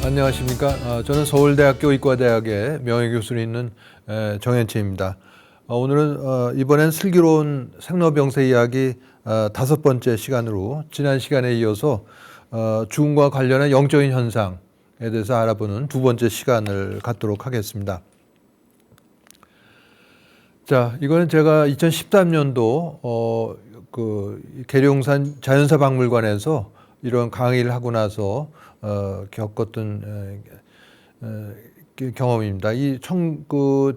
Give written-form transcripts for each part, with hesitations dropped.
안녕하십니까. 저는 서울대학교 의과대학의 명예교수로 있는 정현채입니다. 오늘은 이번엔 슬기로운 생로병사 이야기 5번째 시간으로 지난 시간에 이어서 죽음과 관련한 영적인 현상에 대해서 알아보는 2번째 시간을 갖도록 하겠습니다. 자, 이거는 제가 2013년도 계룡산 자연사 박물관에서 이런 강의를 하고 나서 겪었던 경험입니다.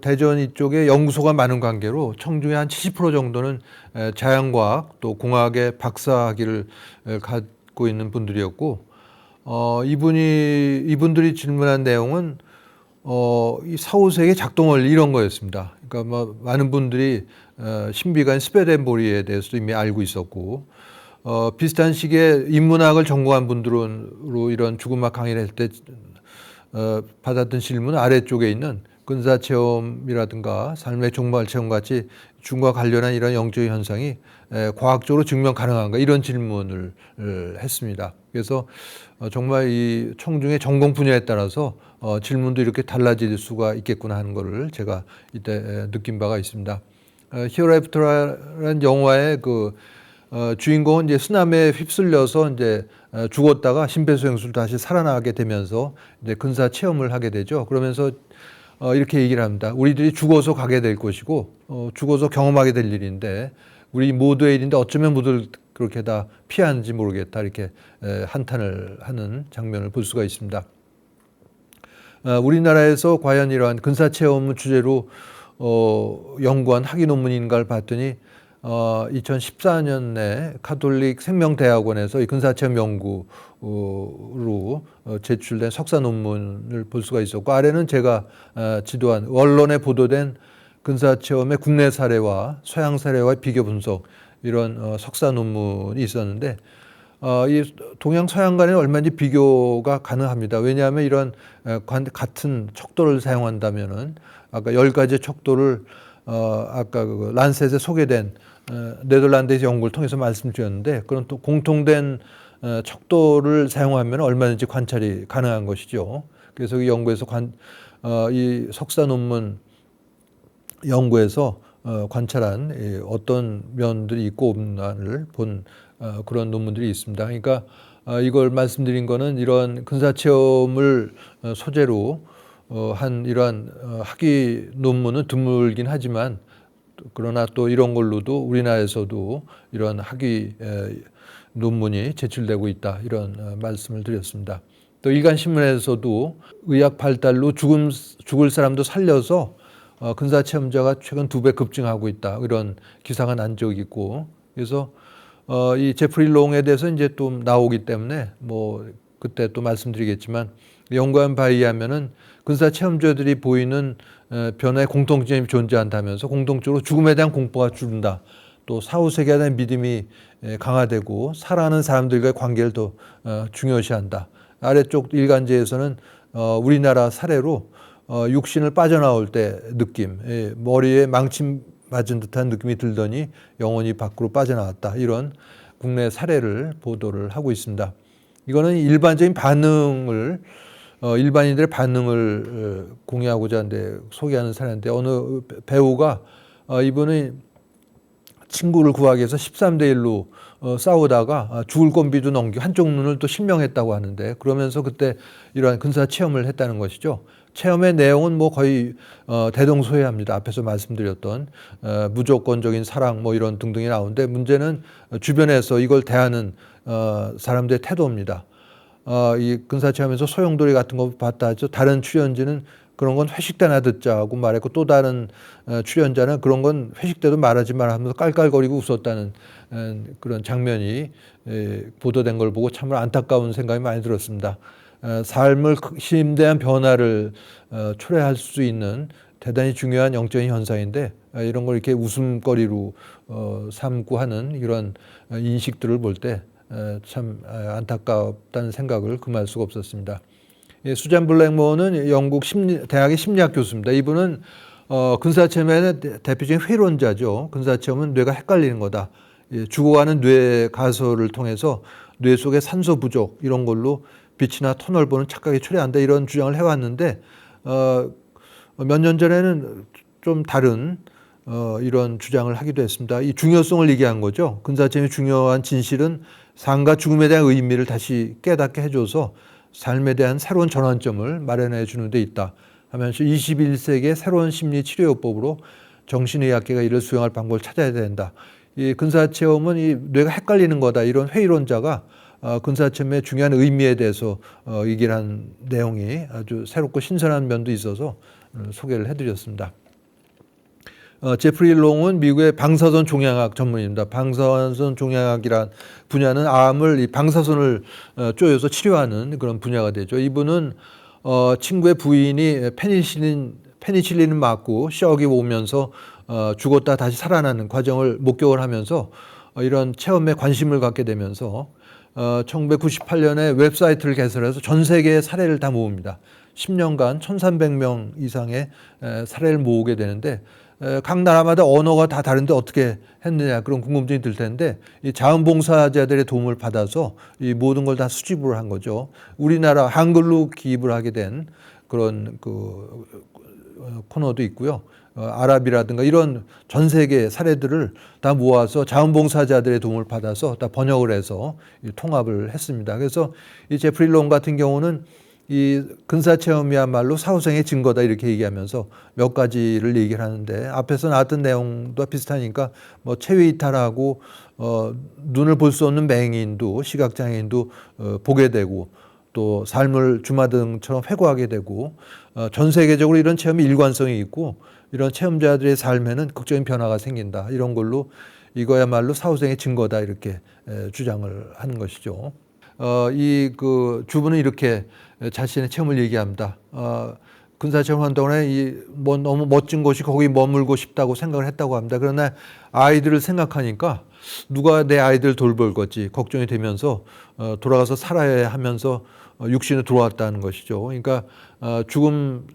대전 이쪽에 연구소가 많은 관계로 청중의 한 70% 정도는 자연과학 또 공학의 박사학위를 갖고 있는 분들이었고, 이분들이 질문한 내용은 이 사후세계 작동 원리 이런 거였습니다. 그러니까 뭐 많은 분들이 신비관 스베덴보리에 대해서도 이미 알고 있었고, 비슷한 시기에 인문학을 전공한 분들로 이런 죽음학 강의를 할 때 받았던 질문은 아래쪽에 있는 근사체험이라든가 삶의 종말 체험 같이 죽음과 관련한 이런 영적 현상이 과학적으로 증명 가능한가 이런 질문을 했습니다. 그래서 정말 이 청중의 전공 분야에 따라서 질문도 이렇게 달라질 수가 있겠구나 하는 것을 제가 이때 느낀 바가 있습니다. 히어로 애프터라는 영화의 주인공은 이제 쓰나미에 휩쓸려서 이제 죽었다가 심폐소생술 다시 살아나게 되면서 이제 근사 체험을 하게 되죠. 그러면서 이렇게 얘기를 합니다. 우리들이 죽어서 가게 될 것이고 죽어서 경험하게 될 일인데 우리 모두의 일인데 어쩌면 모두 그렇게 다 피하는지 모르겠다 이렇게 한탄을 하는 장면을 볼 수가 있습니다. 우리나라에서 과연 이러한 근사 체험을 주제로 연구한 학위 논문인가를 봤더니 2014년에 가톨릭 생명대학원에서 이 근사체험 연구로 제출된 석사 논문을 볼 수가 있었고, 아래는 제가 지도한 언론에 보도된 근사체험의 국내 사례와 서양 사례와의 비교 분석 이런 석사 논문이 있었는데, 이 동양 서양 간에는 얼마든지 비교가 가능합니다. 왜냐하면 이런 같은 척도를 사용한다면은 아까 10가지 척도를 아까 란셋에 소개된 네덜란드에서 연구를 통해서 말씀드렸는데, 그런 또 공통된 척도를 사용하면 얼마든지 관찰이 가능한 것이죠. 그래서 이 연구에서 이 석사 논문 연구에서 관찰한 어떤 면들이 있고 없나를 본 그런 논문들이 있습니다. 그러니까 이걸 말씀드린 거는 이런 근사체험을 소재로 한 이러한 학위 논문은 드물긴 하지만, 그러나 또 이런 걸로도 우리나라에서도 이런 학위 논문이 제출되고 있다 이런 말씀을 드렸습니다. 또 일간신문에서도 의학 발달로 죽을 사람도 살려서 근사체험자가 최근 2배 급증하고 있다 이런 기사가 난 적이 있고, 그래서 이 제프리 롱에 대해서 이제 또 나오기 때문에 뭐 그때 또 말씀드리겠지만, 연구한 바에 의하면은 근사체험자들이 보이는 변화의 공통점이 존재한다면서 공통적으로 죽음에 대한 공포가 줄는다. 또 사후세계에 대한 믿음이 강화되고 살아가는 사람들과의 관계를 더 중요시한다. 아래쪽 일간지에서는 우리나라 사례로 육신을 빠져나올 때 느낌, 머리에 망침 맞은 듯한 느낌이 들더니 영혼이 밖으로 빠져나왔다. 이런 국내 사례를 보도를 하고 있습니다. 이거는 일반적인 반응을 일반인들의 반응을 공유하고자 하는데 소개하는 사례인데, 어느 배우가 이분이 친구를 구하기 위해서 13대 1로 싸우다가 죽을 곤비도 넘기고 한쪽 눈을 또 실명했다고 하는데, 그러면서 그때 이러한 근사 체험을 했다는 것이죠. 체험의 내용은 뭐 거의 대동소이합니다. 앞에서 말씀드렸던 무조건적인 사랑 뭐 이런 등등이 나오는데, 문제는 주변에서 이걸 대하는 사람들의 태도입니다. 이 근사체험에서 소용돌이 같은 거 봤다 하죠. 다른 출연진은 그런 건 회식 때나 듣자고 말했고, 또 다른 출연자는 그런 건 회식 때도 말하지 마라 하면서 깔깔거리고 웃었다는 그런 장면이 보도된 걸 보고 참으로 안타까운 생각이 많이 들었습니다. 삶을 심대한 변화를 초래할 수 있는 대단히 중요한 영적인 현상인데, 이런 걸 이렇게 웃음거리로 삼고 하는 이런 인식들을 볼 때 참 안타깝다는 생각을 금할 수가 없었습니다. 수잔 블랙모어는 영국 대학의 심리학 교수입니다. 이분은 근사체험의 대표적인 회론자죠. 근사체험은 뇌가 헷갈리는 거다. 죽어가는 뇌 가설을 통해서 뇌 속의 산소 부족 이런 걸로 빛이나 터널 보는 착각이 초래한다 이런 주장을 해왔는데 몇 년 전에는 좀 다른 이런 주장을 하기도 했습니다. 이 중요성을 얘기한 거죠. 근사체험의 중요한 진실은 삶과 죽음에 대한 의미를 다시 깨닫게 해줘서 삶에 대한 새로운 전환점을 마련해 주는 데 있다 하면서 21세기의 새로운 심리 치료요법으로 정신의학계가 이를 수용할 방법을 찾아야 된다. 이 근사체험은 이 뇌가 헷갈리는 거다 이런 회의론자가 근사체험의 중요한 의미에 대해서 얘기를 한 내용이 아주 새롭고 신선한 면도 있어서 소개를 해드렸습니다. 제프리 롱은 미국의 방사선 종양학 전문입니다. 방사선 종양학이란 분야는 암을 이 방사선을 쪼여서 치료하는 그런 분야가 되죠. 이분은 친구의 부인이 페니실린을 맞고 시력이 오면서 죽었다 다시 살아나는 과정을 목격을 하면서 이런 체험에 관심을 갖게 되면서 1998년에 웹사이트를 개설해서 전 세계의 사례를 다 모읍니다. 10년간 1,300명 이상의 사례를 모으게 되는데 각 나라마다 언어가 다 다른데 어떻게 했느냐 그런 궁금증이 들 텐데 이 자원봉사자들의 도움을 받아서 이 모든 걸 다 수집을 한 거죠. 우리나라 한글로 기입을 하게 된 그런 그 코너도 있고요. 아랍이라든가 이런 전 세계 사례들을 다 모아서 자원봉사자들의 도움을 받아서 다 번역을 해서 통합을 했습니다. 그래서 이 제프리 롱 같은 경우는 이 근사체험이야말로 사후생의 증거다 이렇게 얘기하면서 몇 가지를 얘기를 하는데 앞에서 나왔던 내용과 비슷하니까 뭐 체위 이탈하고 눈을 볼 수 없는 맹인도 시각장애인도 보게 되고 또 삶을 주마등처럼 회고하게 되고 전 세계적으로 이런 체험이 일관성이 있고 이런 체험자들의 삶에는 극적인 변화가 생긴다 이런 걸로 이거야말로 사후생의 증거다 이렇게 주장을 하는 것이죠. 이 그 주부는 이렇게 자신의 체험을 얘기합니다. 근사체험 한동안에 뭐 너무 멋진 곳이 거기 머물고 싶다고 생각을 했다고 합니다. 그러나 아이들을 생각하니까 누가 내 아이들 돌볼 거지 걱정이 되면서 돌아가서 살아야 하면서 육신에 들어왔다는 것이죠. 그러니까 죽음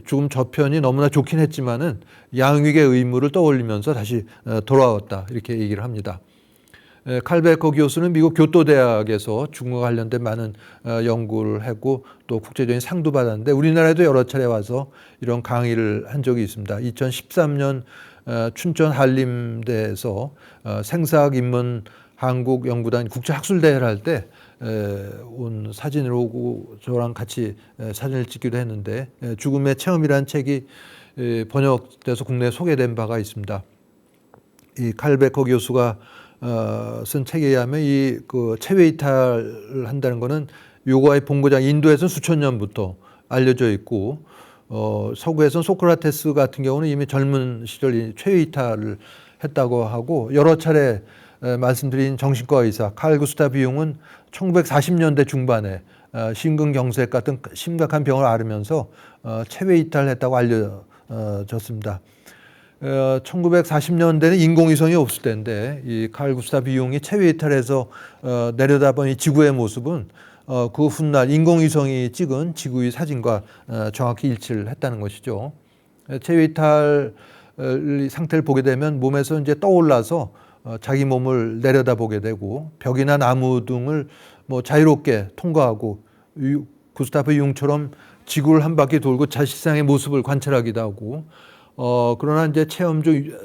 죽음 저편이 너무나 좋긴 했지만은 양육의 의무를 떠올리면서 다시 돌아왔다 이렇게 얘기를 합니다. 칼베커 교수는 미국 교토대학에서 중국과 관련된 많은 연구를 했고 또 국제적인 상도 받았는데 우리나라에도 여러 차례 와서 이런 강의를 한 적이 있습니다. 2013년 춘천 한림대에서 생사학 인문 한국연구단 국제학술대회를 할 때 온 사진으로 오고 저랑 같이 사진을 찍기도 했는데 죽음의 체험이라는 책이 번역돼서 국내에 소개된 바가 있습니다. 이 칼베커 교수가 쓴 책에 의하면 이 그 체외 이탈을 한다는 것은 요가의 본고장 인도에서는 수천 년부터 알려져 있고 서구에서는 소크라테스 같은 경우는 이미 젊은 시절 이 체외 이탈을 했다고 하고 여러 차례 말씀드린 정신과 의사 칼 구스타프 융은 1940년대 중반에 심근경색 같은 심각한 병을 앓으면서 체외 이탈을 했다고 알려졌습니다. 1940년대는 인공위성이 없을 때인데 이 칼 구스타프 융이 체외 이탈해서 내려다본 이 지구의 모습은 그 훗날 인공위성이 찍은 지구의 사진과 정확히 일치를 했다는 것이죠. 체외 이탈 상태를 보게 되면 몸에서 이제 떠올라서 자기 몸을 내려다보게 되고 벽이나 나무 등을 뭐 자유롭게 통과하고 구스타프 융처럼 지구를 한 바퀴 돌고 자신의 모습을 관찰하기도 하고 그러나 이제 체험 중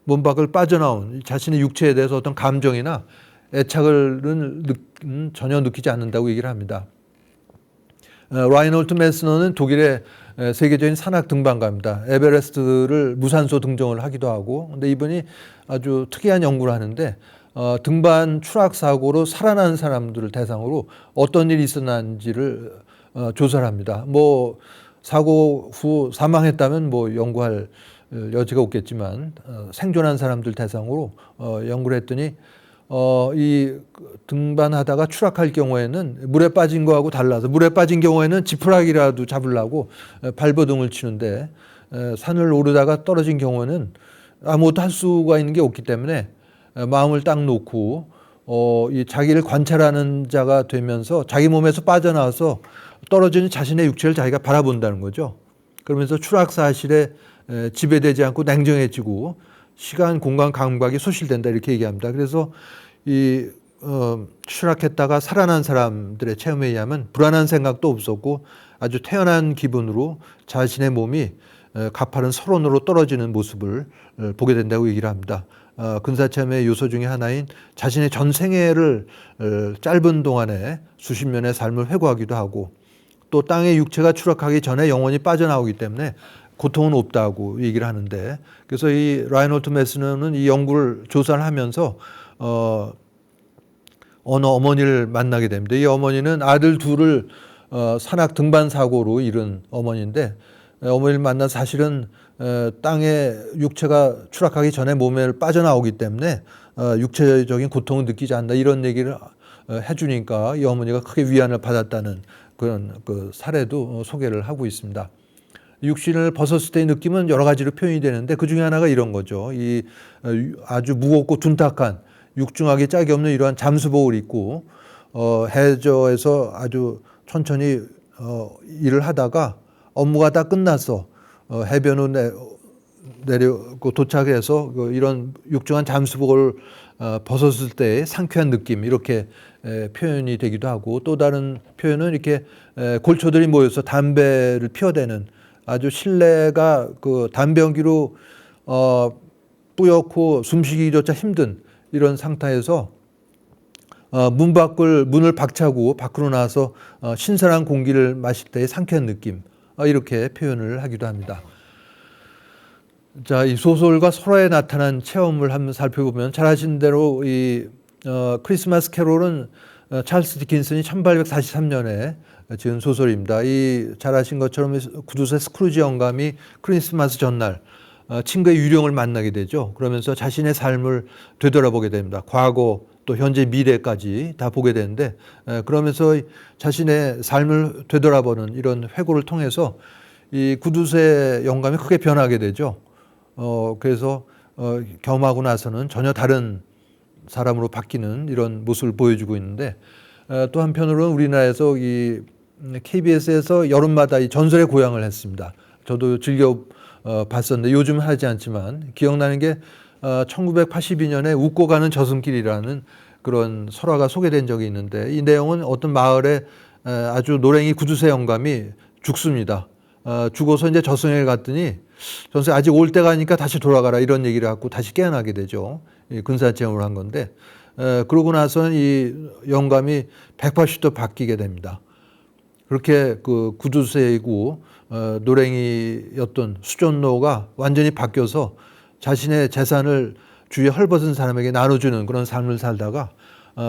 몸 밖을 빠져나온 자신의 육체에 대해서 어떤 감정이나 애착을 전혀 느끼지 않는다고 얘기를 합니다. 라이놀트 메스너는 독일의 세계적인 산악 등반가입니다. 에베레스트를 무산소 등정을 하기도 하고, 근데 이분이 아주 특이한 연구를 하는데 등반 추락 사고로 살아난 사람들을 대상으로 어떤 일이 있었는지를 조사를 합니다. 뭐 사고 후 사망했다면 뭐 연구할 여지가 없겠지만 생존한 사람들 대상으로 연구를 했더니 이 등반하다가 추락할 경우에는 물에 빠진 거하고 달라서 물에 빠진 경우에는 지푸라기라도 잡으려고 발버둥을 치는데 산을 오르다가 떨어진 경우에는 아무것도 할 수가 있는 게 없기 때문에 마음을 딱 놓고 이 자기를 관찰하는 자가 되면서 자기 몸에서 빠져나와서 떨어지는 자신의 육체를 자기가 바라본다는 거죠. 그러면서 추락 사실에 지배되지 않고 냉정해지고 시간, 공간 감각이 소실된다 이렇게 얘기합니다. 그래서 이 추락했다가 살아난 사람들의 체험에 의하면 불안한 생각도 없었고 아주 태연한 기분으로 자신의 몸이 가파른 설원으로 떨어지는 모습을 보게 된다고 얘기를 합니다. 근사체험의 요소 중에 하나인 자신의 전 생애를 짧은 동안에 수십 년의 삶을 회고하기도 하고 또 땅의 육체가 추락하기 전에 영혼이 빠져나오기 때문에 고통은 없다고 얘기를 하는데 그래서 이 라인홀트 메스너는 이 연구를 조사를 하면서 어느 어머니를 만나게 됩니다. 이 어머니는 아들 둘을 산악 등반 사고로 잃은 어머니인데 어머니를 만나 사실은 땅에 육체가 추락하기 전에 몸에 빠져나오기 때문에 육체적인 고통을 느끼지 않는다 이런 얘기를 해주니까 이 어머니가 크게 위안을 받았다는 그런 그 사례도 소개를 하고 있습니다. 육신을 벗었을 때의 느낌은 여러 가지로 표현이 되는데 그 중에 하나가 이런 거죠. 이 아주 무겁고 둔탁한 육중하게 짝이 없는 이러한 잠수복을 입고 해저에서 아주 천천히 일을 하다가 업무가 다 끝나서 해변으로 내려고 도착해서 이런 육중한 잠수복을 벗었을 때의 상쾌한 느낌 이렇게 표현이 되기도 하고 또 다른 표현은 이렇게 골초들이 모여서 담배를 피워대는 아주 실내가 그 담배 연기로 뿌옇고 숨쉬기조차 힘든 이런 상태에서 문을 박차고 밖으로 나와서 신선한 공기를 마실 때의 상쾌한 느낌 이렇게 표현을 하기도 합니다. 자, 이 소설과 설화에 나타난 체험을 한번 살펴보면 잘 아시는 대로 이 크리스마스 캐롤은 찰스 디킨슨이 1843년에 지은 소설입니다. 이 잘 아신 것처럼 구두쇠 스크루지 영감이 크리스마스 전날 친구의 유령을 만나게 되죠. 그러면서 자신의 삶을 되돌아보게 됩니다. 과거 또 현재 미래까지 다 보게 되는데 그러면서 자신의 삶을 되돌아보는 이런 회고를 통해서 이 구두쇠 영감이 크게 변하게 되죠. 그래서 겸하고 나서는 전혀 다른 사람으로 바뀌는 이런 모습을 보여주고 있는데 또 한편으로는 우리나라에서 이 KBS에서 여름마다 이 전설의 고향을 했습니다. 저도 즐겨 봤었는데 요즘은 하지 않지만 기억나는 게 1982년에 웃고 가는 저승길이라는 그런 설화가 소개된 적이 있는데 이 내용은 어떤 마을에 아주 노랭이 구두쇠 영감이 죽습니다. 죽어서 이제 저승에 갔더니 전세 아직 올 때가 아니까 다시 돌아가라 이런 얘기를 하고 다시 깨어나게 되죠. 근사 체험을 한 건데 그러고 나서는 이 영감이 180도 바뀌게 됩니다. 그렇게 그 구두쇠이고 노랭이였던 수전노가 완전히 바뀌어서 자신의 재산을 주위에 헐벗은 사람에게 나눠주는 그런 삶을 살다가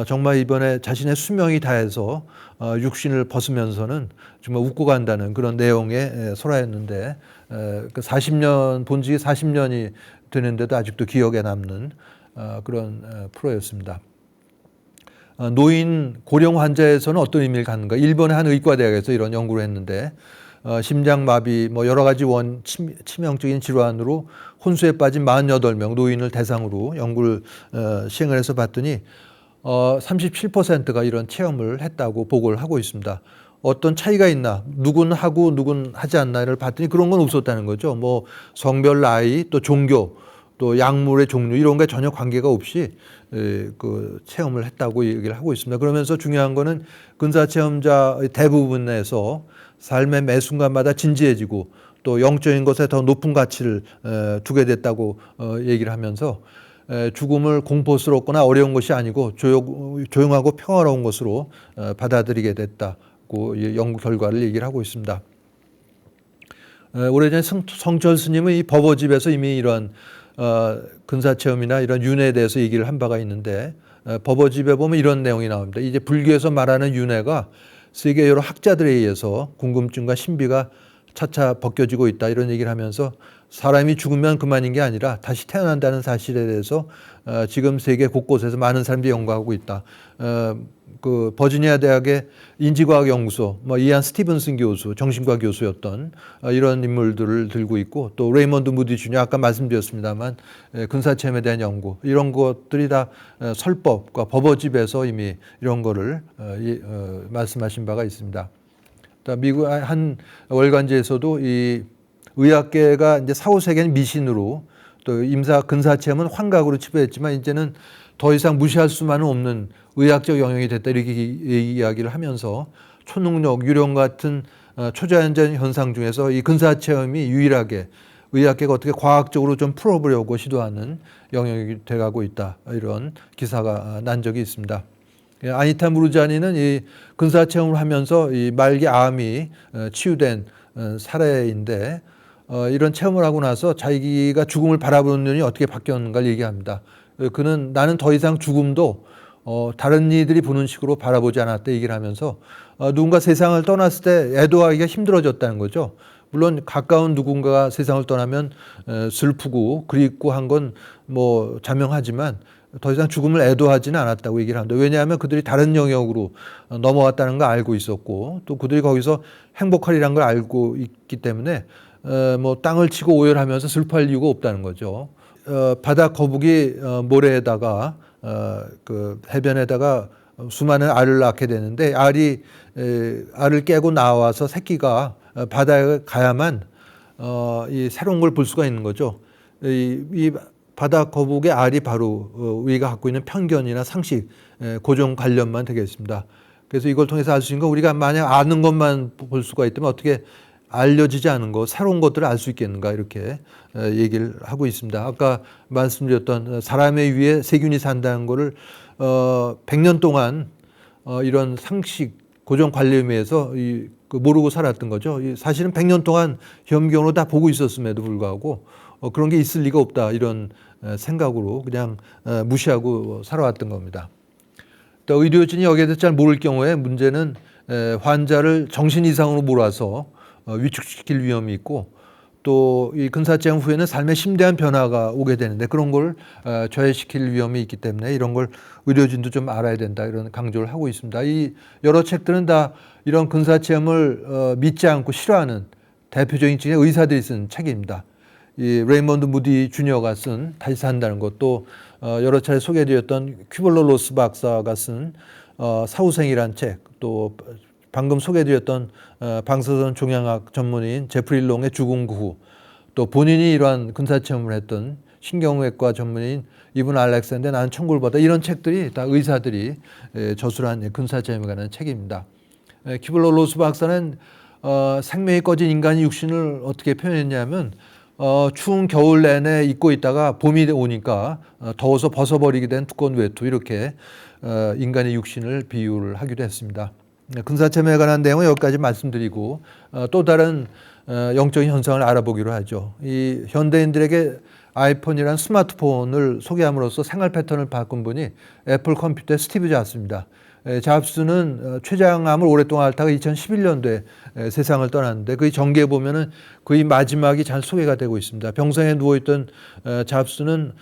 정말 이번에 자신의 수명이 다해서 육신을 벗으면서는 정말 웃고 간다는 그런 내용의 설화였는데 그 40년 본 지 40년이 되는데도 아직도 기억에 남는 그런 프로였습니다. 노인 고령 환자에서는 어떤 의미를 갖는가? 일본의 한 의과대학에서 이런 연구를 했는데 심장마비 뭐 여러 가지 치명적인 질환으로 혼수에 빠진 48명 노인을 대상으로 연구를 시행을 해서 봤더니 37%가 이런 체험을 했다고 보고를 하고 있습니다. 어떤 차이가 있나? 누군 하고 누군 하지 않나를 봤더니 그런 건 없었다는 거죠. 뭐 성별, 나이, 또 종교, 또 약물의 종류 이런 게 전혀 관계가 없이 그 체험을 했다고 얘기를 하고 있습니다. 그러면서 중요한 거는 근사 체험자 대부분에서 삶의 매 순간마다 진지해지고 또 영적인 것에 더 높은 가치를 두게 됐다고 얘기를 하면서 죽음을 공포스럽거나 어려운 것이 아니고 조용하고 평화로운 것으로 받아들이게 됐다고 연구 결과를 얘기를 하고 있습니다. 오래전에 성철 스님은 이 법어집에서 이미 이런 근사체험이나 이런 윤회에 대해서 얘기를 한 바가 있는데 법어집에 보면 이런 내용이 나옵니다. 이제 불교에서 말하는 윤회가 세계 여러 학자들에 의해서 궁금증과 신비가 차차 벗겨지고 있다 이런 얘기를 하면서 사람이 죽으면 그만인 게 아니라 다시 태어난다는 사실에 대해서 지금 세계 곳곳에서 많은 사람들이 연구하고 있다. 그 버지니아 대학의 인지과학 연구소, 뭐 이안 스티븐슨 교수, 정신과 교수였던 이런 인물들을 들고 있고 또 레이먼드 무디 주니어 아까 말씀드렸습니다만 근사체험에 대한 연구 이런 것들이 다 설법과 법어집에서 이미 이런 거를 말씀하신 바가 있습니다. 미국 한 월간지에서도 이 의학계가 이제 사후세계는 미신으로 또 근사체험은 환각으로 치부했지만 이제는 더 이상 무시할 수만은 없는 의학적 영역이 됐다 이렇게 이야기를 하면서 초능력, 유령 같은 초자연적 현상 중에서 이 근사체험이 유일하게 의학계가 어떻게 과학적으로 좀 풀어보려고 시도하는 영역이 돼가고 있다. 이런 기사가 난 적이 있습니다. 아니타 무르자니는 이 근사체험을 하면서 이 말기 암이 치유된 사례인데 이런 체험을 하고 나서 자기가 죽음을 바라보는 눈이 어떻게 바뀌었는가를 얘기합니다. 그는 나는 더 이상 죽음도 다른 이들이 보는 식으로 바라보지 않았다 얘기를 하면서 누군가 세상을 떠났을 때 애도하기가 힘들어졌다는 거죠. 물론 가까운 누군가가 세상을 떠나면 슬프고 그립고 한 건 뭐 자명하지만 더 이상 죽음을 애도하지는 않았다고 얘기를 합니다. 왜냐하면 그들이 다른 영역으로 넘어갔다는 걸 알고 있었고 또 그들이 거기서 행복하리라는 걸 알고 있기 때문에 뭐 땅을 치고 오열하면서 슬퍼할 이유가 없다는 거죠. 바다 거북이 모래에다가 그 해변에다가 수많은 알을 낳게 되는데 알을 깨고 나와서 새끼가 바다에 가야만 이 새로운 걸 볼 수가 있는 거죠. 이 바다 거북의 알이 바로 우리가 갖고 있는 편견이나 상식, 고정 관념만 되겠습니다. 그래서 이걸 통해서 알 수 있는 건 우리가 만약 아는 것만 볼 수가 있다면 어떻게 알려지지 않은 것, 새로운 것들을 알 수 있겠는가 이렇게 얘기를 하고 있습니다. 아까 말씀드렸던 사람의 위에 세균이 산다는 거를 100년 동안 이런 상식, 고정 관념에 의해서 모르고 살았던 거죠. 사실은 100년 동안 현미경으로 다 보고 있었음에도 불구하고 그런 게 있을 리가 없다 이런 생각으로 그냥 무시하고 살아왔던 겁니다. 또 의료진이 여기에 대해서 잘 모를 경우에 문제는 환자를 정신 이상으로 몰아서 위축시킬 위험이 있고 또 이 근사체험 후에는 삶에 심대한 변화가 오게 되는데 그런 걸 저해시킬 위험이 있기 때문에 이런 걸 의료진도 좀 알아야 된다 이런 강조를 하고 있습니다. 이 여러 책들은 다 이런 근사체험을 믿지 않고 싫어하는 대표적인 책의 의사들이 쓴 책입니다. 이 레이먼드 무디 주니어가 쓴 다시 산다는 것, 또 여러 차례 소개되었던 큐벌러 로스 박사가 쓴 사후생이란 책, 또 방금 소개드렸던 방사선 종양학 전문의인 제프리 롱의 죽음 후, 또 본인이 이러한 근사체험을 했던 신경외과 전문의인 이븐 알렉산더의 나는 천국을 보다 이런 책들이 다 의사들이 저술한 근사체험에 관한 책입니다. 큐벌러 로스 박사는 생명이 꺼진 인간의 육신을 어떻게 표현했냐면 추운 겨울 내내 입고 있다가 봄이 오니까 더워서 벗어버리게 된 두꺼운 외투 이렇게 인간의 육신을 비유를 하기도 했습니다. 근사체험에 관한 내용은 여기까지 말씀드리고 또 다른 영적인 현상을 알아보기로 하죠. 이 현대인들에게 아이폰이란 스마트폰을 소개함으로써 생활 패턴을 바꾼 분이 애플 컴퓨터의 스티브 잡스입니다. 잡스는 췌장암을 오랫동안 앓다가 2011년도에 세상을 떠났는데 그 전기에 보면은 거의 마지막이 잘 소개가 되고 있습니다. 병상에 누워있던 잡스는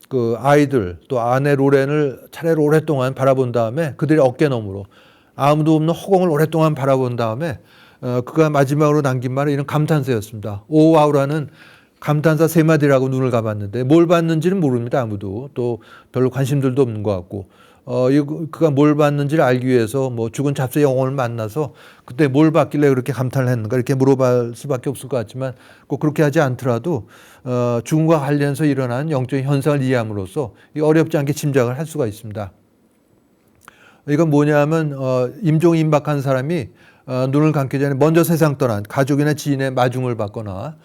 그 아이들 또 아내 로렌을 차례로 오랫동안 바라본 다음에 그들의 어깨너머로 아무도 없는 허공을 오랫동안 바라본 다음에 그가 마지막으로 남긴 말은 이런 감탄사였습니다. 오 와우라는 감탄사 3마디라고 눈을 감았는데 뭘 봤는지는 모릅니다. 아무도. 또 별로 관심들도 없는 것 같고 그가 뭘 봤는지를 알기 위해서 뭐 죽은 잡스의 영혼을 만나서 그때 뭘 봤길래 그렇게 감탄을 했는가 이렇게 물어볼 수밖에 없을 것 같지만 꼭 그렇게 하지 않더라도 죽음과 관련해서 일어난 영적인 현상을 이해함으로써 어렵지 않게 짐작을 할 수가 있습니다. 이건 뭐냐면 임종이 임박한 사람이 눈을 감기 전에 먼저 세상 떠난 가족이나 지인의 마중을 받거나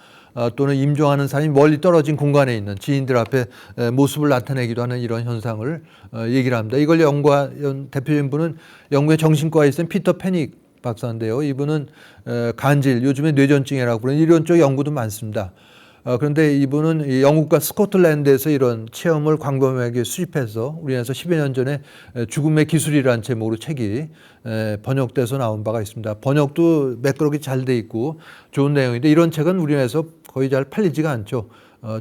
또는 임종하는 사람이 멀리 떨어진 공간에 있는 지인들 앞에 모습을 나타내기도 하는 이런 현상을 얘기를 합니다. 이걸 연구한 대표적인 분은 영국의 정신과에 있는 피터 패닉 박사인데요. 이분은 간질, 요즘에 뇌전증이라고 부르는 이런 쪽 연구도 많습니다. 그런데 이분은 영국과 스코틀랜드에서 이런 체험을 광범위하게 수집해서 우리나라에서 10여 년 전에 죽음의 기술이라는 제목으로 책이 번역돼서 나온 바가 있습니다. 번역도 매끄럽게 잘 돼 있고 좋은 내용인데 이런 책은 우리나라에서 거의 잘 팔리지가 않죠.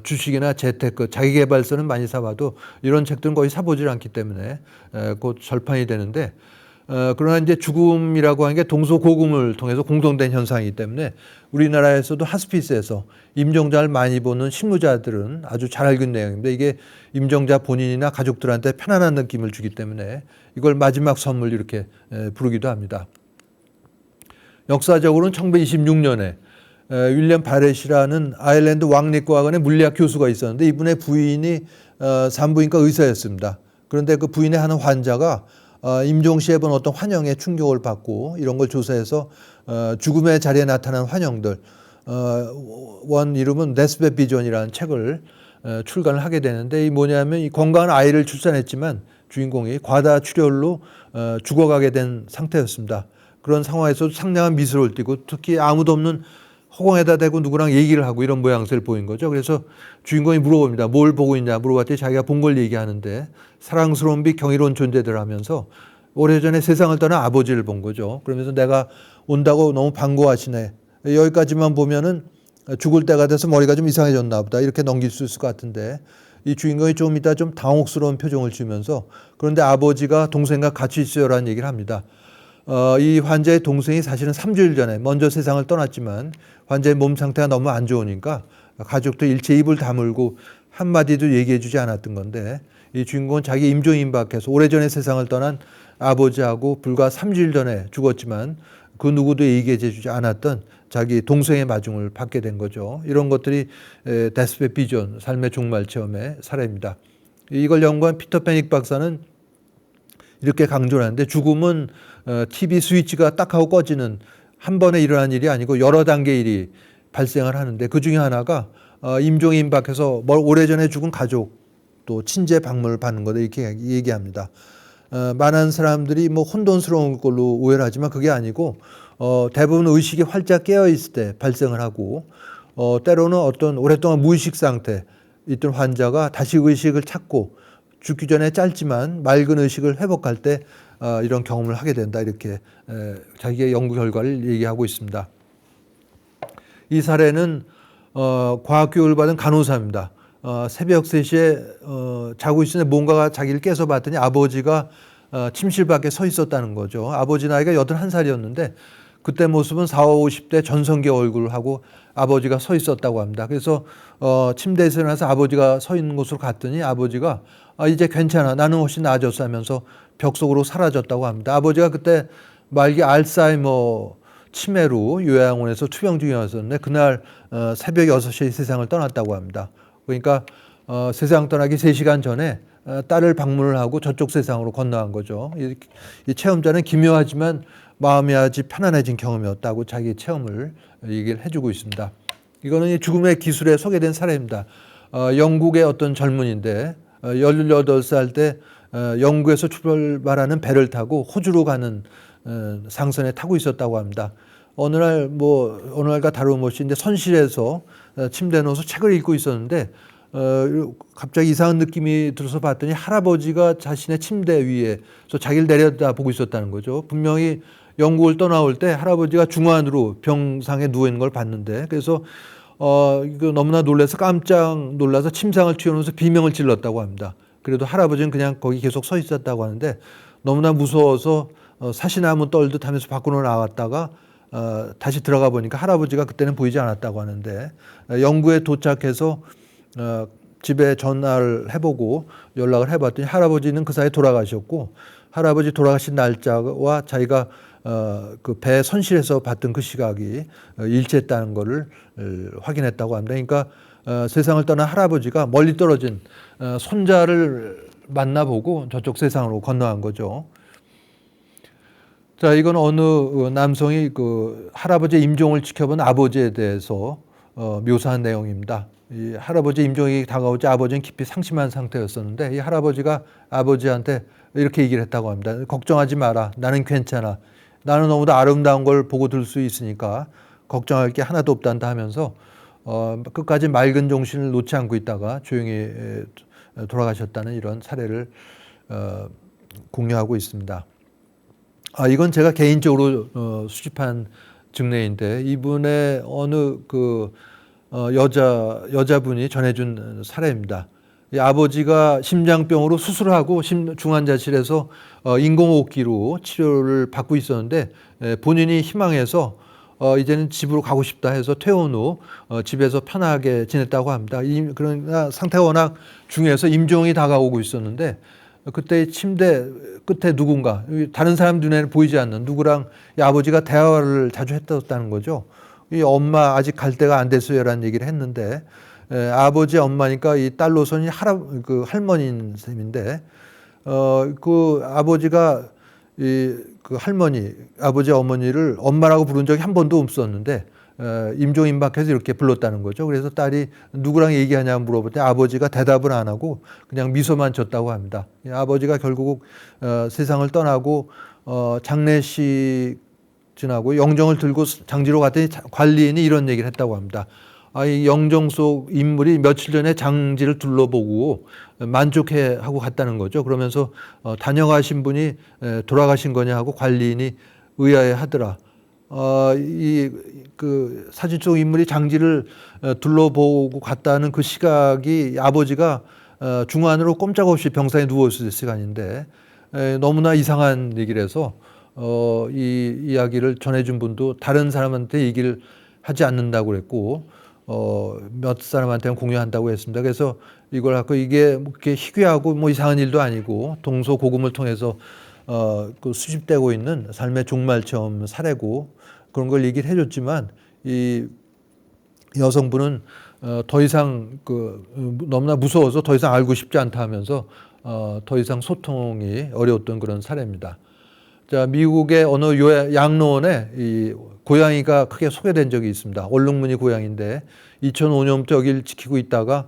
주식이나 재테크, 자기계발서는 많이 사봐도 이런 책들은 거의 사보질 않기 때문에 곧 절판이 되는데 그러나 이제 죽음이라고 하는 게 동서고금을 통해서 공통된 현상이기 때문에 우리나라에서도 하스피스에서 임종자를 많이 보는 실무자들은 아주 잘 알고 있는 내용입니다. 이게 임종자 본인이나 가족들한테 편안한 느낌을 주기 때문에 이걸 마지막 선물 이렇게 부르기도 합니다. 역사적으로는 1926년에 윌리엄 바렛이라는 아일랜드 왕립과학원의 물리학 교수가 있었는데 이분의 부인이 산부인과 의사였습니다. 그런데 그 부인의 하는 환자가 임종 시에 본 어떤 환영에 충격을 받고 이런 걸 조사해서 죽음의 자리에 나타난 환영들, 원 이름은 데스벳 비전이라는 책을 출간을 하게 되는데, 이 뭐냐면 이 건강한 아이를 출산했지만 주인공이 과다출혈로 죽어가게 된 상태였습니다. 그런 상황에서도 상냥한 미소를 띠고 특히 아무도 없는 허공에다 대고 누구랑 얘기를 하고 이런 모양새를 보인 거죠. 그래서 주인공이 물어봅니다. 뭘 보고 있냐 물어봤더니 자기가 본 걸 얘기하는데, 사랑스러운 빛 경이로운 존재들 하면서 오래전에 세상을 떠난 아버지를 본 거죠. 그러면서 내가 온다고 너무 반가워하시네. 여기까지만 보면은 죽을 때가 돼서 머리가 좀 이상해졌나 보다 이렇게 넘길 수 있을 것 같은데, 이 주인공이 좀 이따 좀 당혹스러운 표정을 지으면서 그런데 아버지가 동생과 같이 있어요라는 얘기를 합니다. 이 환자의 동생이 사실은 3주일 전에 먼저 세상을 떠났지만 환자의 몸 상태가 너무 안 좋으니까 가족도 일체 입을 다물고 한마디도 얘기해 주지 않았던 건데, 이 주인공은 자기 임종 임박해서 오래전에 세상을 떠난 아버지하고 불과 3주일 전에 죽었지만 그 누구도 얘기해 주지 않았던 자기 동생의 마중을 받게 된 거죠. 이런 것들이 데스펫 비전, 삶의 종말 체험의 사례입니다. 이걸 연구한 피터 페닉 박사는 이렇게 강조를 하는데, 죽음은 TV 스위치가 딱 하고 꺼지는 한 번에 일어난 일이 아니고 여러 단계 일이 발생을 하는데, 그 중에 하나가 임종이 임박해서 오래전에 죽은 가족 또 친제 방문을 받는 거다 이렇게 얘기합니다. 많은 사람들이 뭐 혼돈스러운 걸로 오해를 하지만 그게 아니고 대부분 의식이 활짝 깨어 있을 때 발생을 하고, 때로는 어떤 오랫동안 무의식 상태 있던 환자가 다시 의식을 찾고 죽기 전에 짧지만 맑은 의식을 회복할 때 이런 경험을 하게 된다 이렇게 자기의 연구 결과를 얘기하고 있습니다. 이 사례는 과학교육을 받은 간호사입니다. 새벽 3시에 자고 있으니 뭔가가 자기를 깨서 봤더니 아버지가 침실 밖에 서 있었다는 거죠. 아버지 나이가 81살이었는데 그때 모습은 40, 50대 전성기 얼굴을 하고 아버지가 서 있었다고 합니다. 그래서 침대에서 일어나서 아버지가 서 있는 곳으로 갔더니 아버지가 이제 괜찮아, 나는 훨씬 나아졌어 하면서 벽 속으로 사라졌다고 합니다. 아버지가 그때 말기 알츠하이머 치매로 요양원에서 투병 중이었었는데 그날 새벽 6시에 세상을 떠났다고 합니다. 그러니까 세상 떠나기 3시간 전에 딸을 방문을 하고 저쪽 세상으로 건너간 거죠. 이 체험자는 기묘하지만 마음이 아주 편안해진 경험이었다고 자기 체험을 얘기를 해주고 있습니다. 이거는 죽음의 기술에 소개된 사례입니다. 영국의 어떤 젊은인데 18살 때 영국에서 출발하는 배를 타고 호주로 가는 상선에 타고 있었다고 합니다. 어느 날과 다름없이 선실에서 침대에 누워서 책을 읽고 있었는데 갑자기 이상한 느낌이 들어서 봤더니 할아버지가 자신의 침대 위에서 자기를 내려다보고 있었다는 거죠. 분명히 영국을 떠나올 때 할아버지가 중환으로 병상에 누워 있는 걸 봤는데, 그래서 이거 너무나 놀라서 깜짝 놀라서 침상을 튀어놓으면서 비명을 질렀다고 합니다. 그래도 할아버지는 그냥 거기 계속 서 있었다고 하는데 너무나 무서워서 사시나무 떨듯 하면서 밖으로 나왔다가 다시 들어가 보니까 할아버지가 그때는 보이지 않았다고 하는데, 영구에 도착해서 집에 전화를 해보고 연락을 해봤더니 할아버지는 그 사이에 돌아가셨고, 할아버지 돌아가신 날짜와 자기가 그 배 선실에서 봤던 그 시각이 일치했다는 것을 확인했다고 합니다. 그러니까 세상을 떠난 할아버지가 멀리 떨어진 손자를 만나보고 저쪽 세상으로 건너간 거죠. 자, 이건 어느 남성이 그 할아버지의 임종을 지켜본 아버지에 대해서 묘사한 내용입니다. 이 할아버지 임종이 다가오자 아버지는 깊이 상심한 상태였었는데, 이 할아버지가 아버지한테 이렇게 얘기를 했다고 합니다. 걱정하지 마라. 나는 괜찮아. 나는 너무도 아름다운 걸 보고 들 수 있으니까 걱정할 게 하나도 없단다 하면서 끝까지 맑은 정신을 놓지 않고 있다가 조용히 돌아가셨다는 이런 사례를 공유하고 있습니다. 이건 제가 개인적으로 수집한 증례인데, 이분의 어느 여자분이 전해준 사례입니다. 이 아버지가 심장병으로 수술하고 중환자실에서 인공호흡기로 치료를 받고 있었는데 본인이 희망해서 이제는 집으로 가고 싶다 해서 퇴원 후 집에서 편하게 지냈다고 합니다. 그러나 상태가 워낙 중요해서 임종이 다가오고 있었는데 그때 침대 끝에 누군가, 다른 사람 눈에는 보이지 않는 누구랑 이 아버지가 대화를 자주 했다는 거죠. 이 엄마 아직 갈 때가 안 됐어요라는 얘기를 했는데, 아버지 엄마니까 이 딸로서는 할머니인 셈인데 그 아버지가 그 할머니, 아버지 어머니를 엄마라고 부른 적이 한 번도 없었는데 임종임박해서 이렇게 불렀다는 거죠. 그래서 딸이 누구랑 얘기하냐 물어볼 때 아버지가 대답을 안 하고 그냥 미소만 졌다고 합니다. 아버지가 결국 세상을 떠나고 장례식 지나고 영정을 들고 장지로 갔더니 관리인이 이런 얘기를 했다고 합니다. 이 영정 속 인물이 며칠 전에 장지를 둘러보고 만족해하고 갔다는 거죠. 그러면서 다녀가신 분이 돌아가신 거냐 하고 관리인이 의아해하더라. 그 사진 속 인물이 장지를 둘러보고 갔다는 그 시각이 아버지가 중환으로 꼼짝없이 병상에 누워있을 시간인데 너무나 이상한 얘기를 해서 이 이야기를 전해준 분도 다른 사람한테 얘기를 하지 않는다고 그랬고 몇 사람한테는 공유한다고 했습니다. 그래서 이걸 갖고 이게 그렇게 희귀하고 뭐 이상한 일도 아니고 동서고금을 통해서 그 수집되고 있는 삶의 종말 체험 사례고 그런 걸 얘기를 해줬지만 이 여성분은 더 이상 너무나 무서워서 더 이상 알고 싶지 않다 하면서 더 이상 소통이 어려웠던 그런 사례입니다. 자, 미국의 어느 양로원에 이 고양이가 크게 소개된 적이 있습니다. 얼룩무늬 고양이인데 2005년부터 여기를 지키고 있다가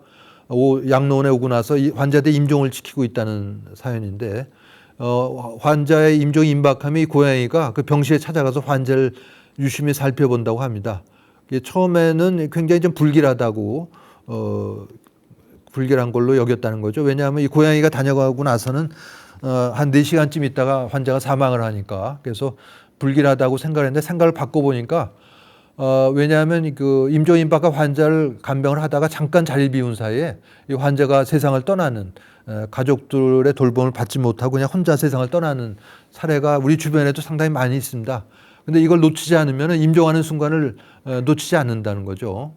양로원에 오고 나서 이 환자들 임종을 지키고 있다는 사연인데 환자의 임종 임박하면 이 고양이가 그 병실에 찾아가서 환자를 유심히 살펴본다고 합니다. 처음에는 굉장히 좀 불길하다고 불길한 걸로 여겼다는 거죠. 왜냐하면 이 고양이가 다녀가고 나서는 한 4시간쯤 있다가 환자가 사망을 하니까 그래서 불길하다고 생각을 했는데 생각을 바꿔보니까 왜냐하면 그 임종임박과 환자를 간병을 하다가 잠깐 자리를 비운 사이에 이 환자가 세상을 떠나는 가족들의 돌봄을 받지 못하고 그냥 혼자 세상을 떠나는 사례가 우리 주변에도 상당히 많이 있습니다. 근데 이걸 놓치지 않으면 임종하는 순간을 놓치지 않는다는 거죠.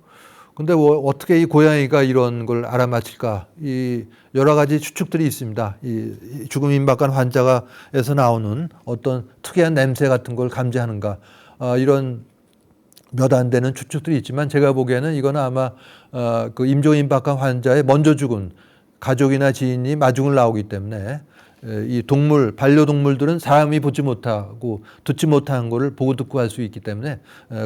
근데 어떻게 이 고양이가 이런 걸 알아맞힐까? 이 여러 가지 추측들이 있습니다. 이 죽음 임박한 환자가에서 나오는 어떤 특이한 냄새 같은 걸 감지하는가? 이런 몇 안 되는 추측들이 있지만 제가 보기에는 이거는 아마 그 임종 임박한 환자의 먼저 죽은 가족이나 지인이 마중을 나오기 때문에 이 반려동물들은 사람이 보지 못하고 듣지 못한 거를 보고 듣고 할 수 있기 때문에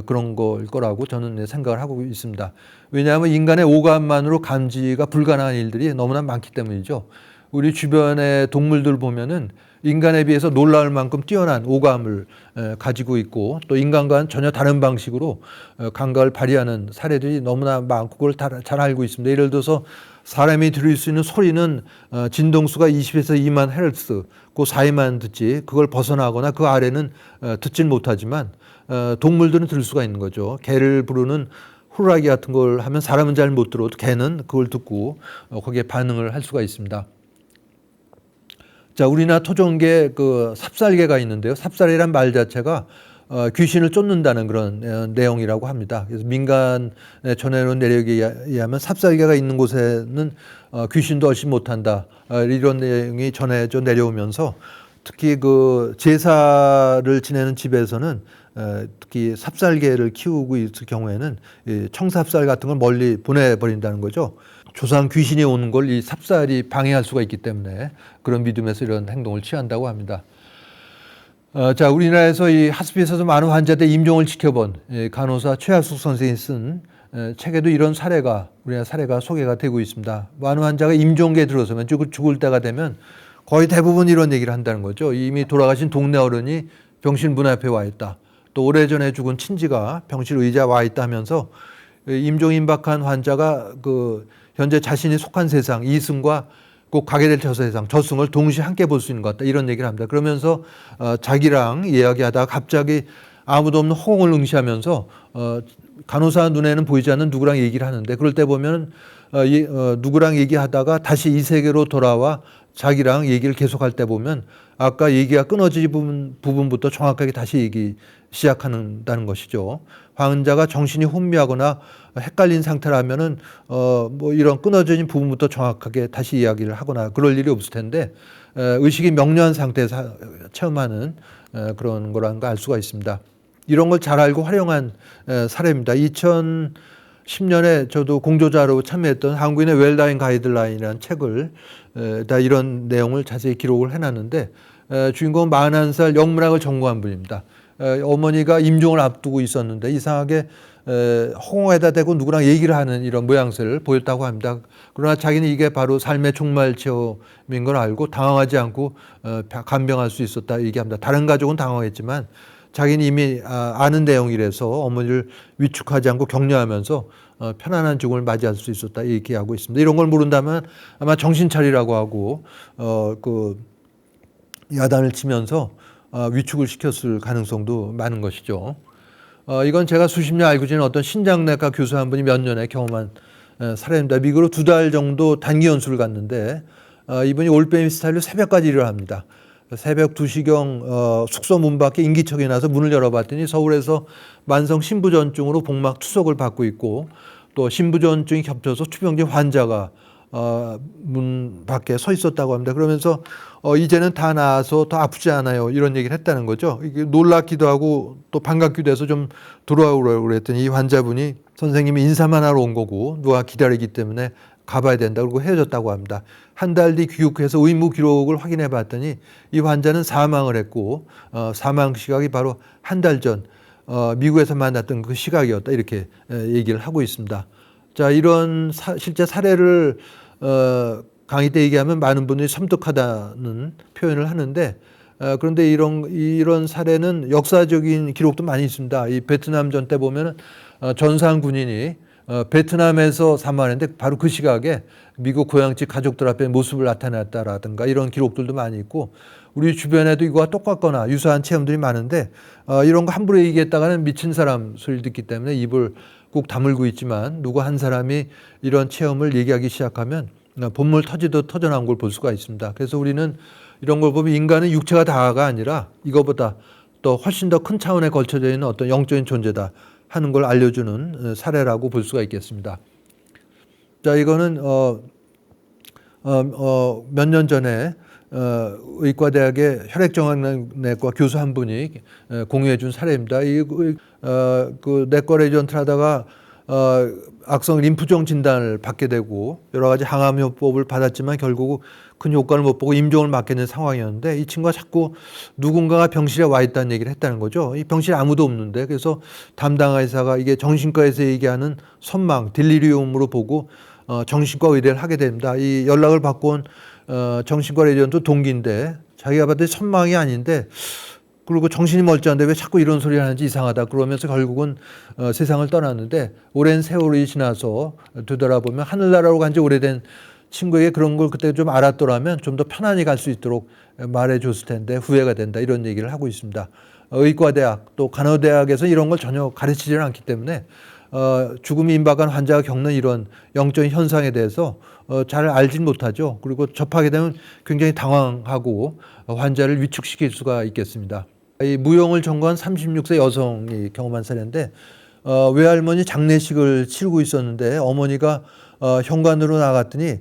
그런 걸 거라고 저는 생각을 하고 있습니다. 왜냐하면 인간의 오감만으로 감지가 불가능한 일들이 너무나 많기 때문이죠. 우리 주변의 동물들 보면은 인간에 비해서 놀라울 만큼 뛰어난 오감을 가지고 있고 또 인간과는 전혀 다른 방식으로 감각을 발휘하는 사례들이 너무나 많고 그걸 잘 알고 있습니다. 예를 들어서 사람이 들을 수 있는 소리는 진동수가 20에서 2만 헤르츠, 그 사이만 듣지 그걸 벗어나거나 그 아래는 듣질 못하지만 동물들은 들을 수가 있는 거죠. 개를 부르는 호루라기 같은 걸 하면 사람은 잘 못 들어도 개는 그걸 듣고 거기에 반응을 할 수가 있습니다. 자, 우리나라 토종계 그 삽살개가 있는데요. 삽살이란 말 자체가 귀신을 쫓는다는 그런 내용이라고 합니다. 그래서 민간에 전해놓은 내력에 의하면 삽살개가 있는 곳에는 귀신도 얼씬 못한다. 이런 내용이 전해져 내려오면서 특히 그 제사를 지내는 집에서는 특히 삽살개를 키우고 있을 경우에는 청삽살 같은 걸 멀리 보내버린다는 거죠. 조상 귀신이 오는 걸 이 삽살이 방해할 수가 있기 때문에 그런 믿음에서 이런 행동을 취한다고 합니다. 자, 우리나라에서 이 하스피스에서 많은 환자들 임종을 지켜본 간호사 최하숙 선생이 쓴 책에도 이런 우리나라 사례가 소개가 되고 있습니다. 많은 환자가 임종기에 들어서면 죽을 때가 되면 거의 대부분 이런 얘기를 한다는 거죠. 이미 돌아가신 동네 어른이 병실 문 앞에 와 있다. 또 오래전에 죽은 친지가 병실 의자에 와 있다 하면서 임종 임박한 환자가 현재 자신이 속한 세상, 이승과 꼭 가게 될 저 세상, 저승을 동시에 함께 볼 수 있는 것 같다. 이런 얘기를 합니다. 그러면서 자기랑 이야기하다가 갑자기 아무도 없는 호응을 응시하면서 간호사 눈에는 보이지 않는 누구랑 얘기를 하는데 그럴 때 보면 누구랑 얘기하다가 다시 이 세계로 돌아와 자기랑 얘기를 계속할 때 보면 아까 얘기가 끊어진 부분부터 정확하게 다시 얘기 시작한다는 것이죠. 환자가 정신이 혼미하거나 헷갈린 상태라면은 뭐 이런 끊어진 부분부터 정확하게 다시 이야기를 하거나 그럴 일이 없을 텐데 의식이 명료한 상태에서 체험하는 그런 거라는 걸 알 수가 있습니다. 이런 걸 잘 알고 활용한 사례입니다. 10년에 저도 공조자로 참여했던 한국인의 웰다잉 가이드라인이라는 책을 다 이런 내용을 자세히 기록을 해놨는데 주인공은 41살 영문학을 전공한 분입니다. 어머니가 임종을 앞두고 있었는데 이상하게 허공에다 대고 누구랑 얘기를 하는 이런 모양새를 보였다고 합니다. 그러나 자기는 이게 바로 삶의 종말 체험인 걸 알고 당황하지 않고 간병할 수 있었다 얘기합니다. 다른 가족은 당황했지만 자기는 이미 아는 내용이라서 어머니를 위축하지 않고 격려하면서 편안한 죽음을 맞이할 수 있었다 얘기하고 있습니다. 이런 걸 모른다면 아마 정신 차리라고 하고 그 야단을 치면서 위축을 시켰을 가능성도 많은 것이죠. 이건 제가 수십 년 알고 지낸 어떤 신장내과 교수 한 분이 몇 년에 경험한 사례입니다. 미국으로 2달 정도 단기 연수를 갔는데 이분이 올빼미 스타일로 새벽까지 일을 합니다. 새벽 2시경 숙소 문 밖에 인기척이 나서 문을 열어봤더니 서울에서 만성 신부전증으로 복막 투석을 받고 있고 또 신부전증이 겹쳐서 추병진 환자가 문 밖에 서 있었다고 합니다. 그러면서 이제는 다 나아서 더 아프지 않아요. 이런 얘기를 했다는 거죠. 이게 놀랍기도 하고 또 반갑기도 해서 좀 돌아오라고 그랬더니 이 환자분이 선생님이 인사만 하러 온 거고 누가 기다리기 때문에 가봐야 된다. 그러고 헤어졌다고 합니다. 한 달 뒤 귀국해서 의무 기록을 확인해 봤더니 이 환자는 사망을 했고 사망 시각이 바로 한 달 전 미국에서 만났던 그 시각이었다. 이렇게 얘기를 하고 있습니다. 자, 이런 실제 사례를 강의 때 얘기하면 많은 분들이 섬뜩하다는 표현을 하는데 그런데 이런 사례는 역사적인 기록도 많이 있습니다. 이 베트남전 때 보면은 전상 군인이 베트남에서 사망했는데 바로 그 시각에 미국 고향집 가족들 앞에 모습을 나타냈다라든가 이런 기록들도 많이 있고 우리 주변에도 이거와 똑같거나 유사한 체험들이 많은데 이런 거 함부로 얘기했다가는 미친 사람 소리를 듣기 때문에 입을 꼭 다물고 있지만 누구 한 사람이 이런 체험을 얘기하기 시작하면 본물 터지듯 터져나온 걸 볼 수가 있습니다. 그래서 우리는 이런 걸 보면 인간은 육체가 다가 아니라 이거보다 또 훨씬 더 큰 차원에 걸쳐져 있는 어떤 영적인 존재다 하는 걸 알려주는 사례라고 볼 수가 있겠습니다. 자, 이거는 몇 년 전에 의과대학의 혈액정형내과 교수 한 분이 공유해 준 사례입니다. 그 내과 레지던트를 하다가 악성 림프종 진단을 받게 되고 여러 가지 항암요법을 받았지만 결국 큰 효과를 못 보고 임종을 맞게 된 상황이었는데 이 친구가 자꾸 누군가가 병실에 와 있다는 얘기를 했다는 거죠. 이 병실에 아무도 없는데 그래서 담당 의사가 이게 정신과에서 얘기하는 선망, 딜리리움으로 보고 정신과 의대를 하게 됩니다. 이 연락을 받고 온 정신과 레지던트 동기인데 자기가 봤을 때 선망이 아닌데 그리고 정신이 멀쩡한데 왜 자꾸 이런 소리를 하는지 이상하다 그러면서 결국은 세상을 떠났는데 오랜 세월이 지나서 되돌아보면 하늘나라로 간 지 오래된 친구에게 그런 걸 그때 좀 알았더라면 좀 더 편안히 갈 수 있도록 말해줬을 텐데 후회가 된다 이런 얘기를 하고 있습니다. 의과대학 또 간호대학에서 이런 걸 전혀 가르치지는 않기 때문에 죽음이 임박한 환자가 겪는 이런 영적인 현상에 대해서 잘 알진 못하죠. 그리고 접하게 되면 굉장히 당황하고 환자를 위축시킬 수가 있겠습니다. 이 무용을 전공한 36세 여성이 경험한 사례인데 외할머니 장례식을 치르고 있었는데 어머니가 현관으로 나갔더니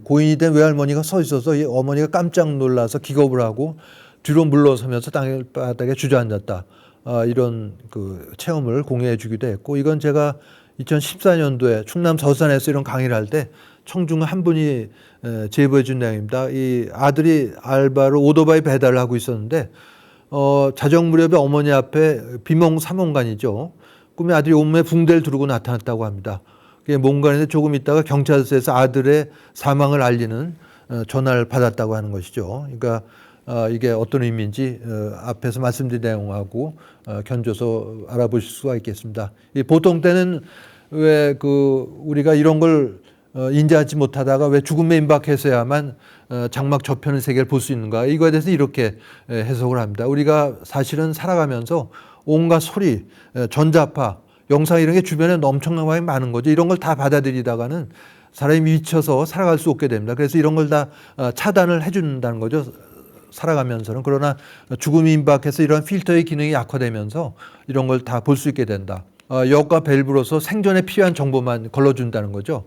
고인이 된 외할머니가 서 있어서 이 어머니가 깜짝 놀라서 기겁을 하고 뒤로 물러서면서 땅바닥에 주저앉았다. 이런 그 체험을 공유해 주기도 했고 이건 제가 2014년도에 충남 서산에서 이런 강의를 할 때 청중 한 분이 제보해 준 내용입니다. 이 아들이 알바로 오토바이 배달을 하고 있었는데 자정 무렵에 어머니 앞에 비몽사몽간이죠. 꿈에 아들이 온몸에 붕대를 두르고 나타났다고 합니다. 그게 뭔가인데 조금 있다가 경찰서에서 아들의 사망을 알리는 전화를 받았다고 하는 것이죠. 그러니까 이게 어떤 의미인지 앞에서 말씀드린 내용하고 견줘서 알아보실 수가 있겠습니다. 보통 때는 왜 우리가 이런 걸 인지하지 못하다가 왜 죽음에 임박해서야만 장막 저편의 세계를 볼 수 있는가 이거에 대해서 이렇게 해석을 합니다. 우리가 사실은 살아가면서 온갖 소리, 전자파, 영상 이런 게 주변에 엄청나게 많은 거죠. 이런 걸 다 받아들이다가는 사람이 미쳐서 살아갈 수 없게 됩니다. 그래서 이런 걸 다 차단을 해준다는 거죠. 살아가면서는. 그러나 죽음이 임박해서 이런 필터의 기능이 약화되면서 이런 걸 다 볼 수 있게 된다. 역과 밸브로서 생존에 필요한 정보만 걸러준다는 거죠.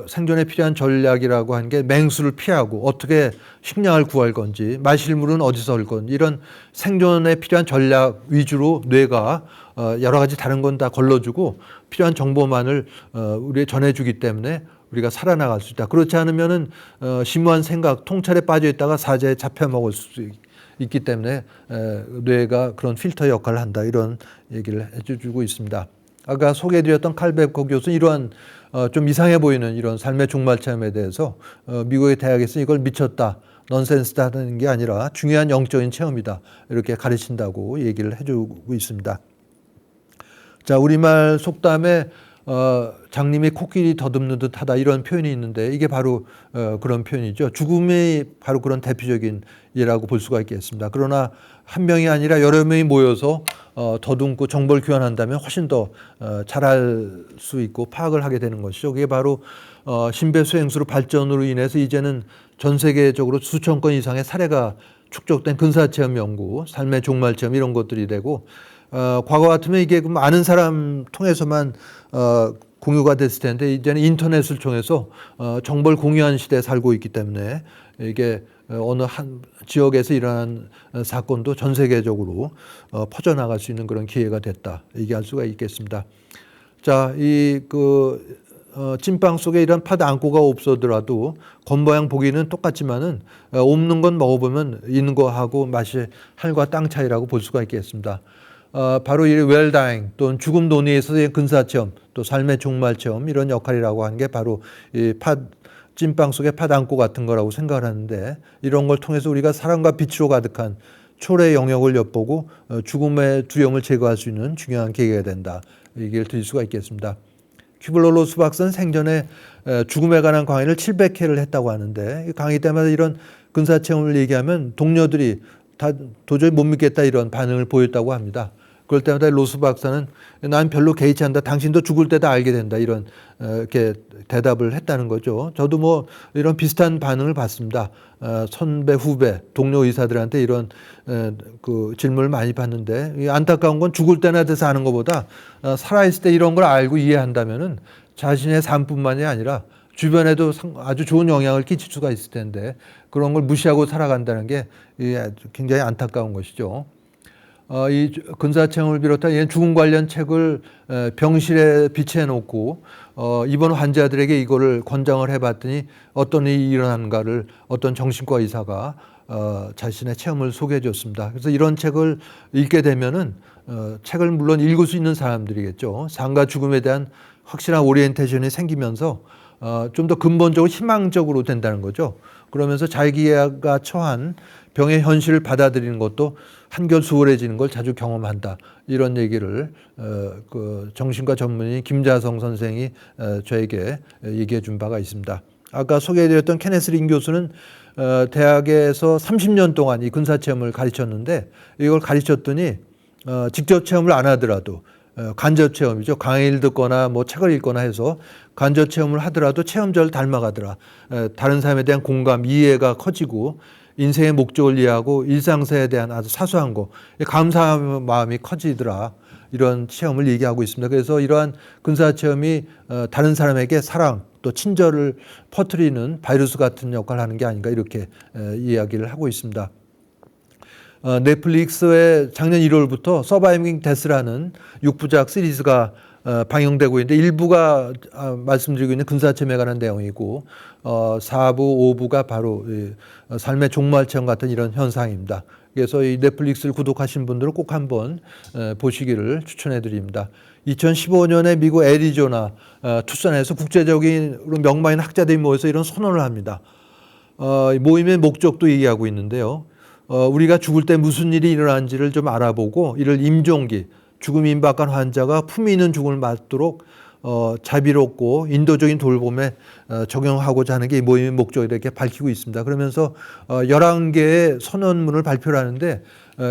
생존에 필요한 전략이라고 하는 게 맹수를 피하고 어떻게 식량을 구할 건지 마실 물은 어디서 올 건지 이런 생존에 필요한 전략 위주로 뇌가 여러 가지 다른 건 다 걸러주고 필요한 정보만을 우리에 전해주기 때문에 우리가 살아나갈 수 있다. 그렇지 않으면은 심오한 생각, 통찰에 빠져 있다가 사자에 잡혀 먹을 수 있기 때문에 뇌가 그런 필터 역할을 한다. 이런 얘기를 해주고 있습니다. 아까 소개해드렸던 칼 베커 교수는 이러한 좀 이상해 보이는 이런 삶의 종말 체험에 대해서 미국의 대학에서 이걸 미쳤다, 넌센스다 하는 게 아니라 중요한 영적인 체험이다. 이렇게 가르친다고 얘기를 해주고 있습니다. 자, 우리말 속담에 장님이 코끼리 더듬는 듯하다 이런 표현이 있는데 이게 바로 그런 표현이죠. 죽음이 바로 그런 대표적인 예라고 볼 수가 있겠습니다. 그러나 한 명이 아니라 여러 명이 모여서 더듬고 정보를 교환한다면 훨씬 더 잘할 수 있고 파악을 하게 되는 것이죠. 그게 바로 심폐소생술 발전으로 인해서 이제는 전 세계적으로 수천 건 이상의 사례가 축적된 근사체험 연구, 삶의 종말체험 이런 것들이 되고 과거 같으면 이게 아는 사람 통해서만 공유가 됐을 텐데 이제는 인터넷을 통해서 정보를 공유하는 시대에 살고 있기 때문에 이게 어느 한 지역에서 일어난 사건도 전 세계적으로 퍼져나갈 수 있는 그런 기회가 됐다. 얘기할 수가 있겠습니다. 자, 찐빵 속에 이런 팥 안고가 없어더라도 겉모양 보기는 똑같지만은 없는 건 먹어보면 있는 거하고 맛이 하늘과 땅 차이라고 볼 수가 있겠습니다. 바로 이 웰다잉 또는 죽음 논의에서의 근사체험 또 삶의 종말체험 이런 역할이라고 하는 게 바로 이 찐빵 속에 팥 안고 같은 거라고 생각을 하는데 이런 걸 통해서 우리가 사랑과 빛으로 가득한 초래의 영역을 엿보고 죽음의 두려움을 제거할 수 있는 중요한 계기가 된다. 얘기를 드릴 수가 있겠습니다. 큐블러-로스 박사는 생전에 죽음에 관한 강의를 700회를 했다고 하는데 이 강의 때마다 이런 근사체험을 얘기하면 동료들이 다 도저히 못 믿겠다 이런 반응을 보였다고 합니다. 그럴 때마다 로스 박사는 난 별로 개의치 않다. 당신도 죽을 때 다 알게 된다. 이런 이렇게 대답을 했다는 거죠. 저도 뭐 이런 비슷한 반응을 받습니다. 선배, 후배, 동료 의사들한테 이런 그 질문을 많이 받는데 안타까운 건 죽을 때나 돼서 아는 것보다 살아있을 때 이런 걸 알고 이해한다면은 자신의 삶뿐만이 아니라 주변에도 아주 좋은 영향을 끼칠 수가 있을 텐데 그런 걸 무시하고 살아간다는 게 굉장히 안타까운 것이죠. 이 근사체험을 비롯한 죽음 관련 책을 병실에 비치해 놓고 입원 환자들에게 이거를 권장을 해봤더니 어떤 일이 일어난가를 어떤 정신과 의사가 자신의 체험을 소개해 줬습니다. 그래서 이런 책을 읽게 되면은 책을 물론 읽을 수 있는 사람들이겠죠. 삶과 죽음에 대한 확실한 오리엔테이션이 생기면서 좀 더 근본적으로 희망적으로 된다는 거죠. 그러면서 자기가 처한 병의 현실을 받아들이는 것도 한결 수월해지는 걸 자주 경험한다. 이런 얘기를 그 정신과 전문의 김자성 선생이 저에게 얘기해 준 바가 있습니다. 아까 소개해드렸던 케네스 린 교수는 대학에서 30년 동안 이 근사체험을 가르쳤는데 이걸 가르쳤더니 직접 체험을 안 하더라도 간접 체험이죠. 강의를 듣거나 뭐 책을 읽거나 해서 간접 체험을 하더라도 체험자를 닮아가더라. 다른 사람에 대한 공감, 이해가 커지고 인생의 목적을 이해하고 일상생에 대한 아주 사소한 거, 감사한 마음이 커지더라. 이런 체험을 얘기하고 있습니다. 그래서 이러한 근사체험이 다른 사람에게 사랑 또 친절을 퍼뜨리는 바이러스 같은 역할을 하는 게 아닌가 이렇게 이야기를 하고 있습니다. 넷플릭스에 작년 1월부터 서바이빙 데스라는 6부작 시리즈가 방영되고 있는데 1부가 말씀드리고 있는 근사체험에 관한 내용이고 4부, 5부가 바로 삶의 종말체험 같은 이런 현상입니다. 그래서 이 넷플릭스를 구독하신 분들은 꼭 한번 보시기를 추천해 드립니다. 2015년에 미국 애리조나 투싼에서 국제적으로 명망인 학자들이 모여서 이런 선언을 합니다. 모임의 목적도 얘기하고 있는데요. 우리가 죽을 때 무슨 일이 일어나는지를 좀 알아보고 이를 임종기, 죽음이 임박한 환자가 품위 있는 죽음을 맞도록 자비롭고 인도적인 돌봄에 적용하고자 하는 게 이 모임의 목적이라고 이렇게 밝히고 있습니다. 그러면서 11개의 선언문을 발표를 하는데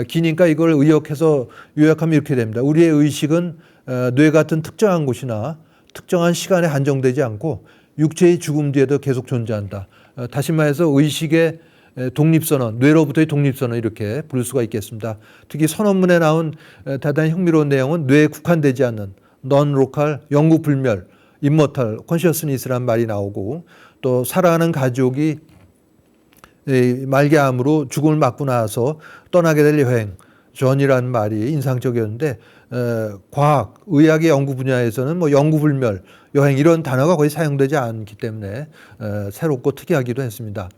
기니까 이걸 의역해서 요약하면 이렇게 됩니다. 우리의 의식은 뇌 같은 특정한 곳이나 특정한 시간에 한정되지 않고 육체의 죽음 뒤에도 계속 존재한다. 다시 말해서 의식의 독립선언, 뇌로부터의 독립선언 이렇게 부를 수가 있겠습니다. 특히 선언문에 나온 대단히 흥미로운 내용은 뇌에 국한되지 않는 non-local, 영구불멸, immortal, consciousness라는 말이 나오고 또 사랑하는 가족이 말기암으로 죽음을 맞고 나서 떠나게 될 여행, 전이라는 말이 인상적이었는데 과학, 의학의 연구 분야에서는 뭐 연구불멸, 여행 이런 단어가 거의 사용되지 않기 때문에 새롭고 특이하기도 했습니다.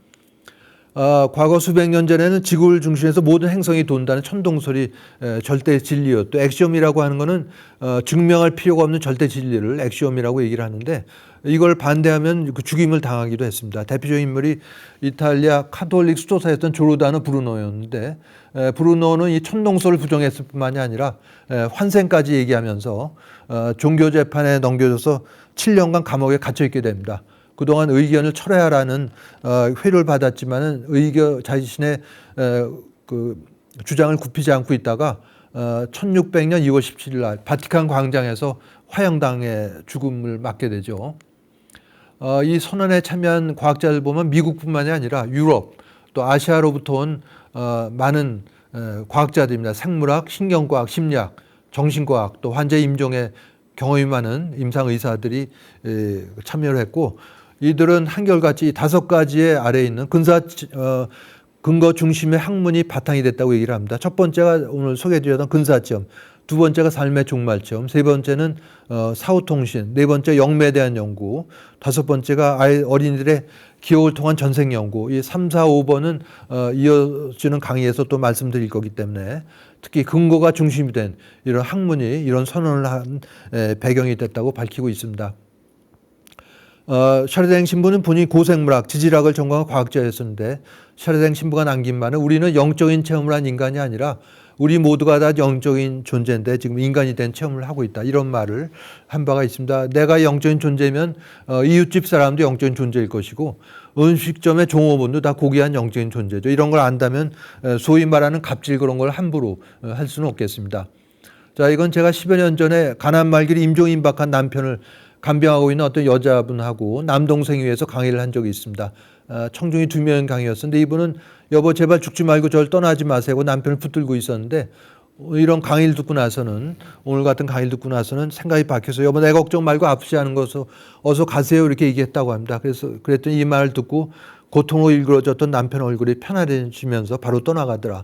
과거 수백 년 전에는 지구를 중심해서 모든 행성이 돈다는 천동설이 절대 진리였고, 엑시옴이라고 하는 것은 증명할 필요가 없는 절대 진리를 엑시옴이라고 얘기를 하는데, 이걸 반대하면 그 죽임을 당하기도 했습니다. 대표적인 인물이 이탈리아 카톨릭 수도사였던 조르다노 브루노였는데, 브루노는 이 천동설을 부정했을 뿐만이 아니라 환생까지 얘기하면서 종교 재판에 넘겨져서 7년간 감옥에 갇혀 있게 됩니다. 그동안 의견을 철회하라는 회를 받았지만은 자신의 그 주장을 굽히지 않고 있다가 1600년 2월 17일 날 바티칸 광장에서 화형당해 죽음을 맞게 되죠. 이 선언에 참여한 과학자들 보면 미국뿐만이 아니라 유럽 또 아시아로부터 온 많은 과학자들입니다. 생물학, 신경과학, 심리학, 정신과학 또 환자 임종에 경험이 많은 임상 의사들이 참여를 했고, 이들은 한결같이 5가지의 아래에 있는 근거 중심의 학문이 바탕이 됐다고 얘기를 합니다. 첫 번째가 오늘 소개해드렸던 근사체험, 두 번째가 삶의 종말체험, 세 번째는 사후통신, 네 번째 영매에 대한 연구, 다섯 번째가 어린이들의 기억을 통한 전생 연구, 이 3, 4, 5번은 이어지는 강의에서 또 말씀드릴 거기 때문에 특히 근거가 중심이 된 이런 학문이 이런 선언을 한 배경이 됐다고 밝히고 있습니다. 샤르댕 신부는 본인이 고생물학, 지질학을 전공한 과학자였었는데, 샤르댕 신부가 남긴 말은 우리는 영적인 체험을 한 인간이 아니라 우리 모두가 다 영적인 존재인데 지금 인간이 된 체험을 하고 있다, 이런 말을 한 바가 있습니다. 내가 영적인 존재면 이웃집 사람도 영적인 존재일 것이고, 음식점의 종업원도 다 고귀한 영적인 존재죠. 이런 걸 안다면 소위 말하는 갑질 그런 걸 함부로 할 수는 없겠습니다. 자, 이건 제가 10여 년 전에 가난 말기를 임종임박한 남편을 간병하고 있는 어떤 여자분하고 남동생이 위해서 강의를 한 적이 있습니다. 청중이 2명 강의였었는데, 이분은 여보 제발 죽지 말고 저를 떠나지 마세요 하고 남편을 붙들고 있었는데, 이런 강의를 듣고 나서는, 오늘 같은 강의를 듣고 나서는 생각이 바뀌어서 여보 내 걱정 말고 아프지 않은 것으로 어서 가세요 이렇게 얘기했다고 합니다. 그랬더니 이 말을 듣고 고통으로 일그러졌던 남편 얼굴이 편안해지면서 바로 떠나가더라.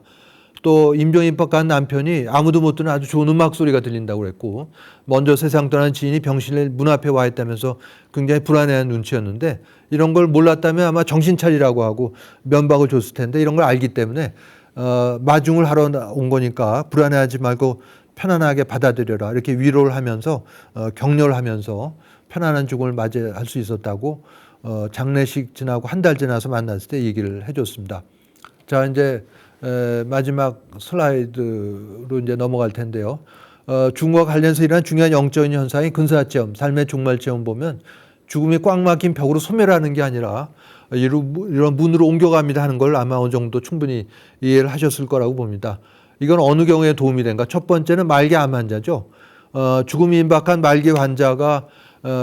또 임종임박한 남편이 아무도 못 듣는 아주 좋은 음악 소리가 들린다고 그랬고, 먼저 세상 떠난 지인이 병실에 문 앞에 와 있다면서 굉장히 불안해하는 눈치였는데, 이런 걸 몰랐다면 아마 정신 차리라고 하고 면박을 줬을 텐데, 이런 걸 알기 때문에 마중을 하러 온 거니까 불안해하지 말고 편안하게 받아들여라 이렇게 위로를 하면서 격려를 하면서 편안한 죽음을 맞이할 수 있었다고 장례식 지나고 한 달 지나서 만났을 때 얘기를 해줬습니다. 자, 이제 마지막 슬라이드로 이제 넘어갈 텐데요. 죽음과 관련해서 일어난 중요한 영적인 현상이 근사체험, 삶의 종말체험 보면 죽음이 꽉 막힌 벽으로 소멸하는 게 아니라 이런 문으로 옮겨갑니다 하는 걸 아마 어느 정도 충분히 이해를 하셨을 거라고 봅니다. 이건 어느 경우에 도움이 된가? 첫 번째는 말기 암 환자죠. 죽음이 임박한 말기 환자가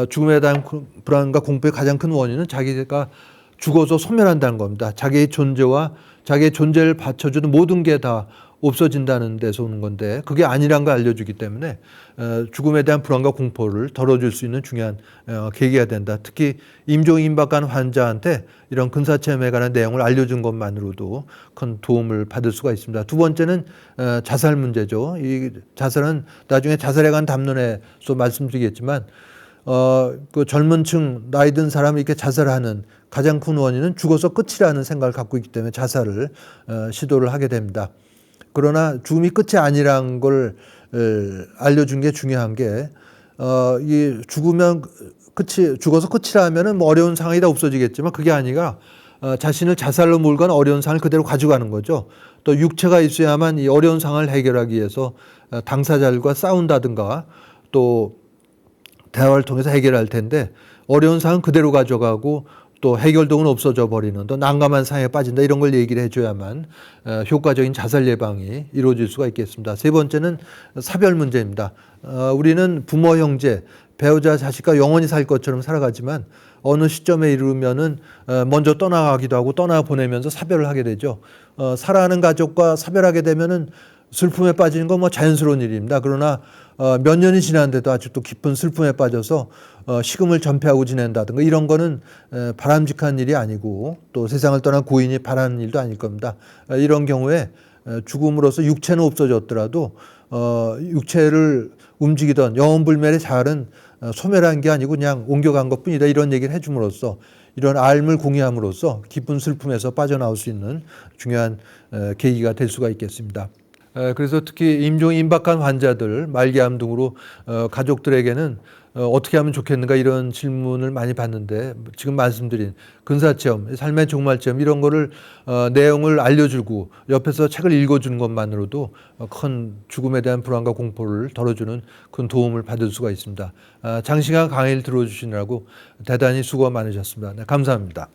죽음에 대한 불안과 공포의 가장 큰 원인은 자기가 죽어서 소멸한다는 겁니다. 자기의 존재와 자기의 존재를 받쳐주는 모든 게 다 없어진다는 데서 오는 건데, 그게 아니란 걸 알려주기 때문에 죽음에 대한 불안과 공포를 덜어줄 수 있는 중요한 계기가 된다. 특히 임종임박한 환자한테 이런 근사체험에 관한 내용을 알려준 것만으로도 큰 도움을 받을 수가 있습니다. 두 번째는 자살 문제죠. 이 자살은 나중에 자살에 관한 담론에서 말씀드리겠지만, 그 젊은 층, 나이 든 사람이 이렇게 자살하는 가장 큰 원인은 죽어서 끝이라는 생각을 갖고 있기 때문에 자살을 시도를 하게 됩니다. 그러나 죽음이 끝이 아니란 걸 알려준 게 중요한 게, 이 죽어서 끝이라면은 뭐 어려운 상황이 다 없어지겠지만 그게 아니라 자신을 자살로 몰고 어려운 상황을 그대로 가져가는 거죠. 또 육체가 있어야만 이 어려운 상황을 해결하기 위해서 당사자들과 싸운다든가 또 대화를 통해서 해결할 텐데, 어려운 상황은 그대로 가져가고 또 해결동은 없어져 버리는, 또 난감한 상황에 빠진다, 이런 걸 얘기를 해줘야만 효과적인 자살 예방이 이루어질 수가 있겠습니다. 세 번째는 사별 문제입니다. 우리는 부모, 형제, 배우자, 자식과 영원히 살 것처럼 살아가지만 어느 시점에 이르면은 먼저 떠나가기도 하고 떠나보내면서 사별을 하게 되죠. 사랑하는 가족과 사별하게 되면은 슬픔에 빠지는 건 뭐 자연스러운 일입니다. 그러나 몇 년이 지났는데도 아직도 깊은 슬픔에 빠져서 식음을 전폐하고 지낸다든가 이런 거는 바람직한 일이 아니고 또 세상을 떠난 고인이 바라는 일도 아닐 겁니다. 이런 경우에 죽음으로써 육체는 없어졌더라도 육체를 움직이던 영혼불멸의 자아는 소멸한 게 아니고 그냥 옮겨간 것뿐이다, 이런 얘기를 해줌으로써, 이런 앓음을 공유함으로써 기쁜 슬픔에서 빠져나올 수 있는 중요한 계기가 될 수가 있겠습니다. 그래서 특히 임종이 임박한 환자들, 말기암 등으로 가족들에게는 어떻게 하면 좋겠는가, 이런 질문을 많이 받는데, 지금 말씀드린 근사체험, 삶의 종말체험, 이런 거를 내용을 알려주고 옆에서 책을 읽어주는 것만으로도 큰 죽음에 대한 불안과 공포를 덜어주는 큰 도움을 받을 수가 있습니다. 장시간 강의를 들어주시느라고 대단히 수고 많으셨습니다. 네, 감사합니다.